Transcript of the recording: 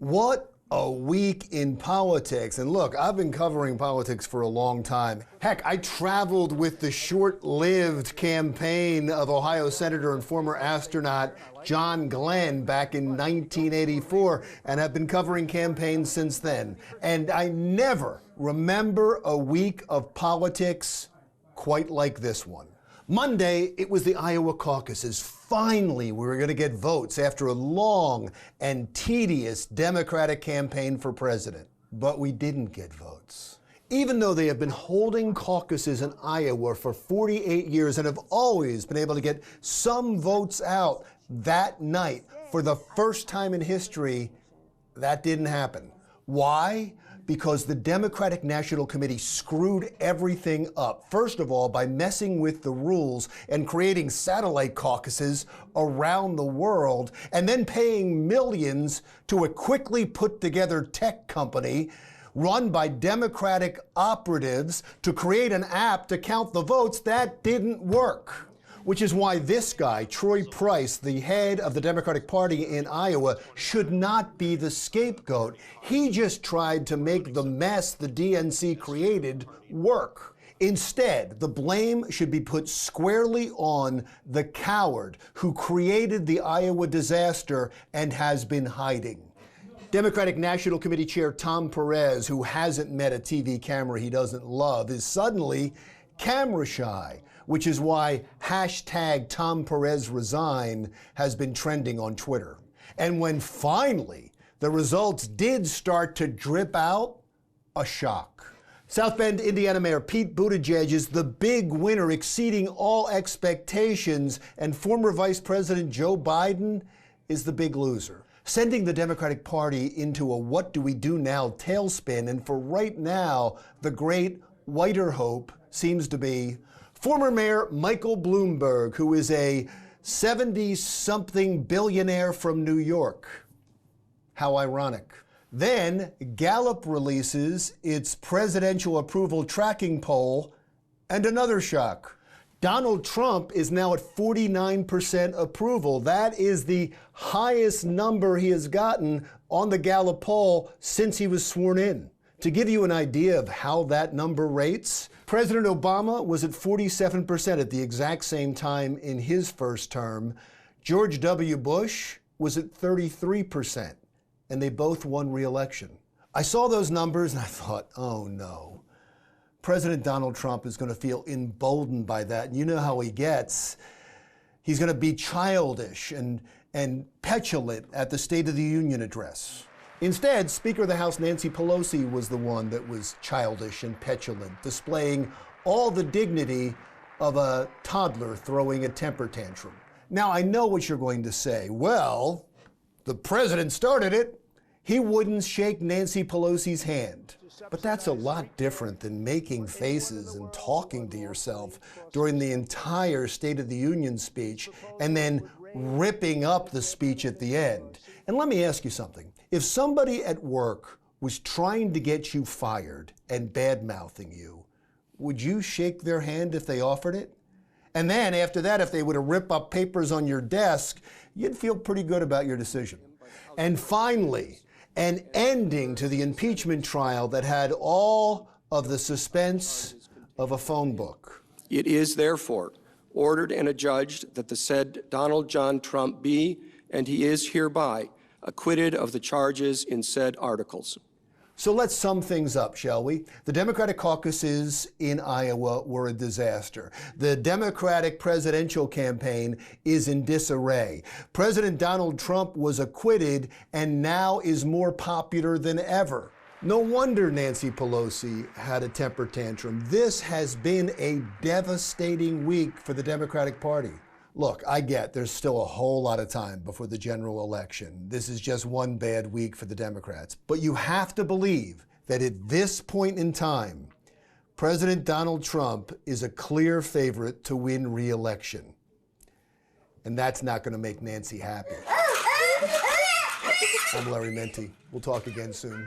What a week in politics. And look, I've been covering politics for a long time. Heck, I traveled with the short-lived campaign of Ohio Senator and former astronaut John Glenn back in 1984, and I've been covering campaigns since then. And I never remember a week of politics quite like this one. Monday, it was the Iowa caucuses. Finally, we were going to get votes after a long and tedious Democratic campaign for president. But we didn't get votes. Even though they have been holding caucuses in Iowa for 48 years and have always been able to get some votes out that night, for the first time in history, that didn't happen. Why? Because the Democratic National Committee screwed everything up. First of all, by messing with the rules and creating satellite caucuses around the world, and then paying millions to a quickly put together tech company run by Democratic operatives to create an app to count the votes. That didn't work. Which is why this guy, Troy Price, the head of the Democratic Party in Iowa, should not be the scapegoat. He just tried to make the mess the DNC created work. Instead, the blame should be put squarely on the coward who created the Iowa disaster and has been hiding. Democratic National Committee Chair Tom Perez, who hasn't met a TV camera he doesn't love, is suddenly camera shy, which is why hashtag Tom Perez resign has been trending on Twitter. And when finally the results did start to drip out, a shock. South Bend, Indiana Mayor Pete Buttigieg is the big winner, exceeding all expectations, and former Vice President Joe Biden is the big loser, sending the Democratic Party into a what do we do now tailspin. And for right now, the great whiter hope seems to be former Mayor Michael Bloomberg, who is a 70-something billionaire from New York. How ironic. Then Gallup releases its presidential approval tracking poll, and another shock. Donald Trump is now at 49% approval. That is the highest number he has gotten on the Gallup poll since he was sworn in. To give you an idea of how that number rates, President Obama was at 47% at the exact same time in his first term. George W. Bush was at 33%, and they both won re-election. I saw those numbers and I thought, oh no. President Donald Trump is going to feel emboldened by that. And you know how he gets. He's going to be childish and petulant at the State of the Union address. Instead, Speaker of the House Nancy Pelosi was the one that was childish and petulant, displaying all the dignity of a toddler throwing a temper tantrum. Now, I know what you're going to say. Well, the president started it. He wouldn't shake Nancy Pelosi's hand. But that's a lot different than making faces and talking to yourself during the entire State of the Union speech and then ripping up the speech at the end. And let me ask you something. If somebody at work was trying to get you fired and bad-mouthing you, would you shake their hand if they offered it? And then after that, if they were to rip up papers on your desk, you'd feel pretty good about your decision. And finally, an ending to the impeachment trial that had all of the suspense of a phone book. It is therefore ordered and adjudged that the said Donald John Trump be, and he is hereby, acquitted of the charges in said articles. So let's sum things up, shall we? The Democratic caucuses in Iowa were a disaster. The Democratic presidential campaign is in disarray. President Donald Trump was acquitted and now is more popular than ever. No wonder Nancy Pelosi had a temper tantrum. This has been a devastating week for the Democratic Party. Look, I get there's still a whole lot of time before the general election. This is just one bad week for the Democrats. But you have to believe that at this point in time, President Donald Trump is a clear favorite to win re-election. And that's not going to make Nancy happy. I'm Larry Mendte. We'll talk again soon.